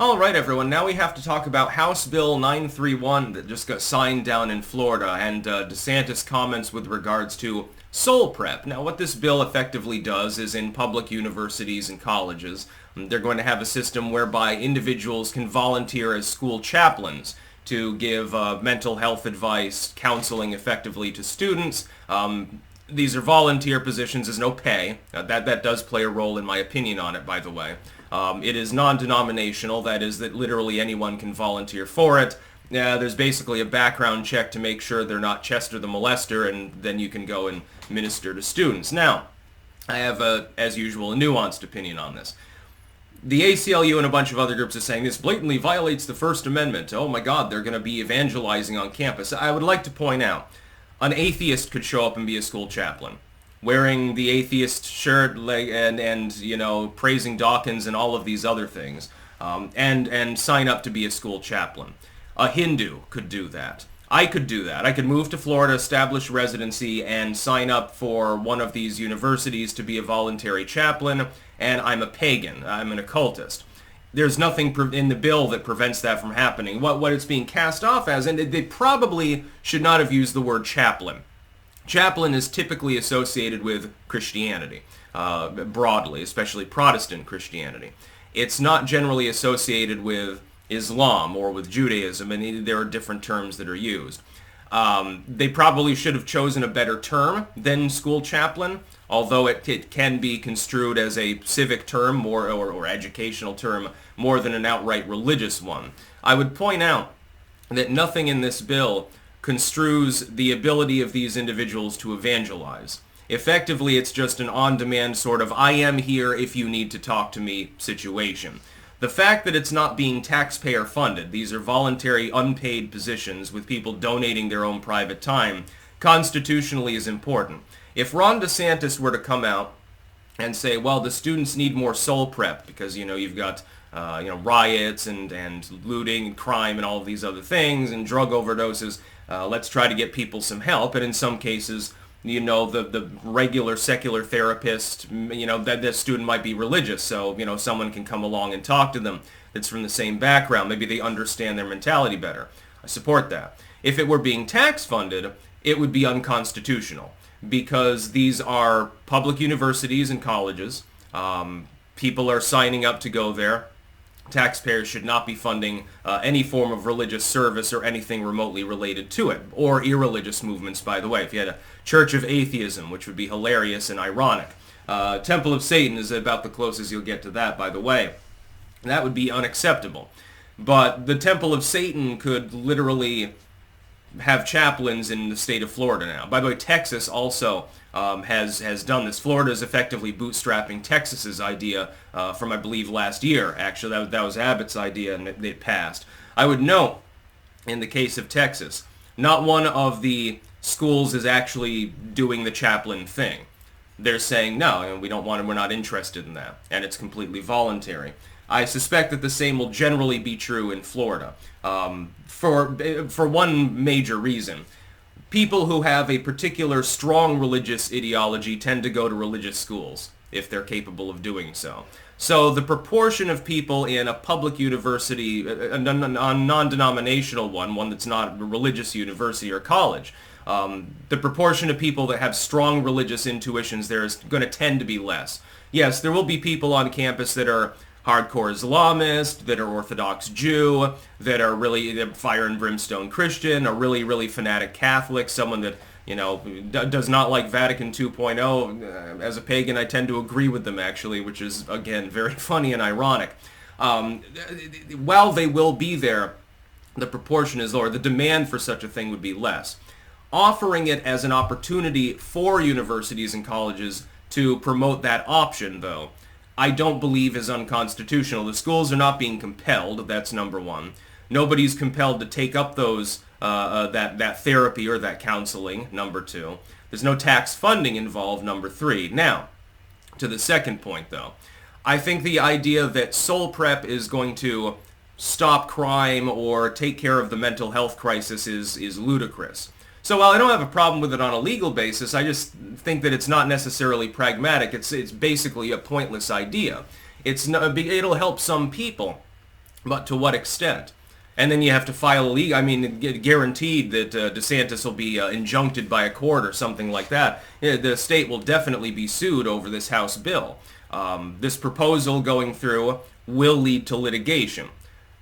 All right, everyone. Now we have to talk about House Bill 931 that just got signed down in Florida and DeSantis' comments with regards to soul prep. Now, what this bill effectively does is in public universities and colleges, they're going to have a system whereby individuals can volunteer as school chaplains to give mental health advice, counseling effectively to students. These are volunteer positions. There's no pay. That does play a role in my opinion on it, by the way. It is non-denominational. That is that literally anyone can volunteer for it. There's basically a background check to make sure they're not Chester the Molester, and then you can go and minister to students. Now, I have, as usual, a nuanced opinion on this. The ACLU and a bunch of other groups are saying this blatantly violates the First Amendment. Oh my God, they're going to be evangelizing on campus. I would like to point out, an atheist could show up and be a school chaplain, wearing the atheist shirt and you know, praising Dawkins and all of these other things, and sign up to be a school chaplain. A Hindu could do that. I could do that. I could move to Florida, establish residency, and sign up for one of these universities to be a voluntary chaplain, and I'm a pagan. I'm an occultist. There's nothing in the bill that prevents that from happening. What it's being cast off as, and they probably should not have used the word chaplain. Chaplain is typically associated with Christianity, broadly, especially Protestant Christianity. It's not generally associated with Islam or with Judaism, and there are different terms that are used. They probably should have chosen a better term than school chaplain, although it can be construed as a civic term more or educational term more than an outright religious one. I would point out that nothing in this bill construes the ability of these individuals to evangelize. Effectively, it's just an on-demand sort of I am here if you need to talk to me situation. The fact that it's not being taxpayer funded, these are voluntary unpaid positions with people donating their own private time, constitutionally is important. If Ron DeSantis were to come out and say, well, the students need more soul prep because, you know, you've got riots and looting and crime and all of these other things and drug overdoses, let's try to get people some help. And in some cases, you know, the regular secular therapist, you know, that student might be religious, so, you know, someone can come along and talk to them that's from the same background. Maybe they understand their mentality better. I support that. If it were being tax funded, it would be unconstitutional because these are public universities and colleges. People are signing up to go there. Taxpayers should not be funding any form of religious service or anything remotely related to it, or irreligious movements, by the way. If you had a Church of Atheism, which would be hilarious and ironic. Temple of Satan is about the closest you'll get to that, by the way. That would be unacceptable. But the Temple of Satan could literally have chaplains in the state of Florida now. By the way, Texas also has done this. Florida is effectively bootstrapping Texas's idea from, I believe, last year. Actually, that was Abbott's idea, and it passed. I would note, in the case of Texas, not one of the schools is actually doing the chaplain thing. They're saying, no, we don't want it, we're not interested in that, and it's completely voluntary. I suspect that the same will generally be true in Florida, for one major reason. People who have a particular strong religious ideology tend to go to religious schools, if they're capable of doing so. So the proportion of people in a public university, a non-denominational one that's not a religious university or college, the proportion of people that have strong religious intuitions there is going to tend to be less. Yes, there will be people on campus that are hardcore Islamist, that are Orthodox Jew, that are really fire and brimstone Christian, a really, really fanatic Catholic, someone that, you know, does not like Vatican 2.0. As a pagan, I tend to agree with them, actually, which is, again, very funny and ironic. While they will be there, the proportion is lower. The demand for such a thing would be less. Offering it as an opportunity for universities and colleges to promote that option, though, I don't believe is unconstitutional. The schools are not being compelled, that's number one. Nobody's compelled to take up those that therapy or that counseling, number two. There's no tax funding involved, number three. Now, to the second point, though. I think the idea that soul prep is going to stop crime or take care of the mental health crisis is ludicrous. So while I don't have a problem with it on a legal basis, I just think that it's not necessarily pragmatic. It's basically a pointless idea. It'll help some people, but to what extent? And then you have to file a legal, I mean, guaranteed that DeSantis will be injuncted by a court or something like that. The state will definitely be sued over this House bill. This proposal going through will lead to litigation.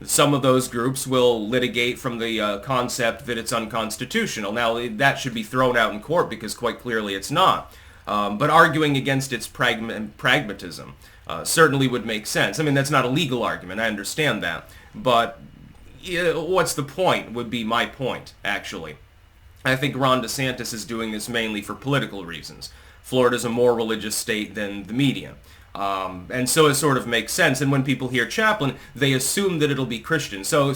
Some of those groups will litigate from the concept that it's unconstitutional. Now, that should be thrown out in court because quite clearly it's not. But arguing against its pragmatism certainly would make sense. I mean, that's not a legal argument. I understand that. But what's the point would be my point, actually. I think Ron DeSantis is doing this mainly for political reasons. Florida's a more religious state than the media. And so it sort of makes sense. And when people hear chaplain, they assume that it'll be Christian. So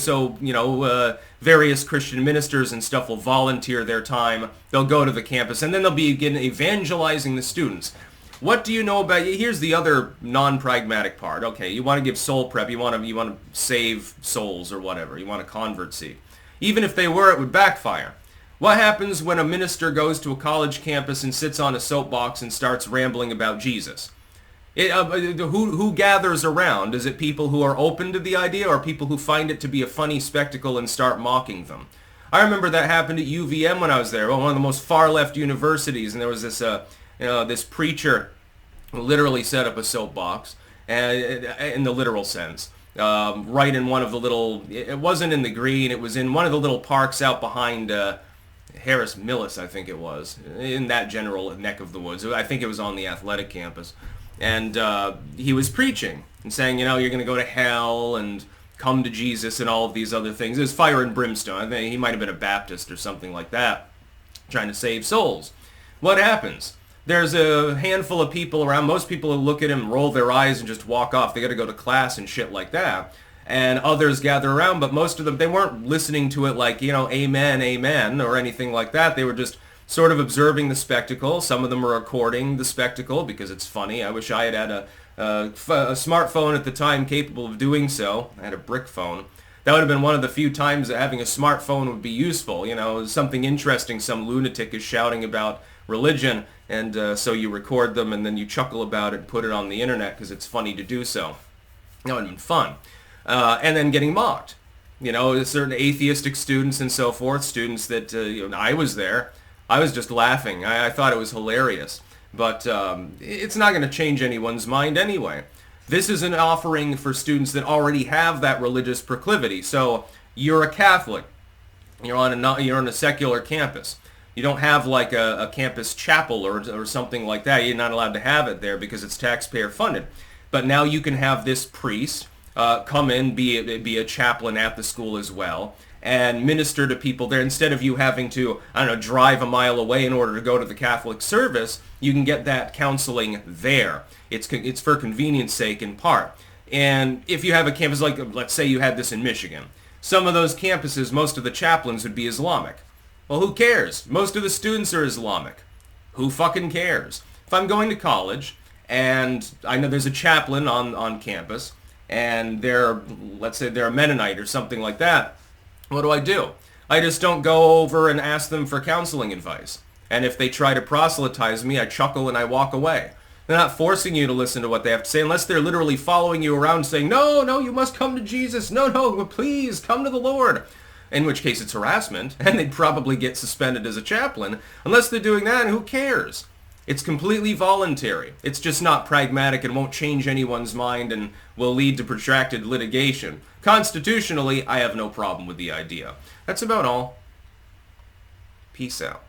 various Christian ministers and stuff will volunteer their time. They'll go to the campus, and then they'll begin evangelizing the students. What do you know about? Here's the other non-pragmatic part. Okay, you want to give soul prep. You want to save souls or whatever. You want a convert seed. Even if they were, it would backfire. What happens when a minister goes to a college campus and sits on a soapbox and starts rambling about Jesus? Who gathers around? Is it people who are open to the idea, or people who find it to be a funny spectacle and start mocking them? I remember that happened at UVM when I was there, one of the most far-left universities, and there was this this preacher who literally set up a soapbox, in the literal sense, right in one of the little, it wasn't in the green, it was in one of the little parks out behind Harris Millis, I think it was, in that general neck of the woods. I think it was on the athletic campus. And he was preaching and saying, you're going to go to hell and come to Jesus and all of these other things. It was fire and brimstone. I think he might have been a Baptist or something like that, trying to save souls. What happens? There's a handful of people around. Most people who look at him roll their eyes and just walk off. They got to go to class and shit like that. And others gather around, but most of them, they weren't listening to it like, amen, amen, or anything like that. They were just sort of observing the spectacle. Some of them were recording the spectacle because it's funny. I wish I had a smartphone at the time capable of doing so. I had a brick phone. That would have been one of the few times that having a smartphone would be useful. Something interesting, some lunatic is shouting about religion, and so you record them and then you chuckle about it and put it on the internet because it's funny to do so. That would have been fun. And then getting mocked. Certain atheistic students and so forth, students that, I was there. I was just laughing. I thought it was hilarious. But it's not going to change anyone's mind anyway. This is an offering for students that already have that religious proclivity. So you're a Catholic. You're on a secular campus. You don't have like a campus chapel or something like that. You're not allowed to have it there because it's taxpayer funded. But now you can have this priest come in, be a chaplain at the school as well, and minister to people there. Instead of you having to, drive a mile away in order to go to the Catholic service, you can get that counseling there. It's for convenience sake in part. And if you have a campus, like let's say you had this in Michigan, some of those campuses, most of the chaplains would be Islamic. Well, who cares? Most of the students are Islamic. Who fucking cares? If I'm going to college and I know there's a chaplain on campus and let's say they're a Mennonite or something like that, what do? I just don't go over and ask them for counseling advice. And if they try to proselytize me, I chuckle and I walk away. They're not forcing you to listen to what they have to say unless they're literally following you around saying, no, you must come to Jesus. No, please come to the Lord. In which case it's harassment, and they'd probably get suspended as a chaplain. Unless they're doing that, who cares? It's completely voluntary. It's just not pragmatic and won't change anyone's mind and will lead to protracted litigation. Constitutionally, I have no problem with the idea. That's about all. Peace out.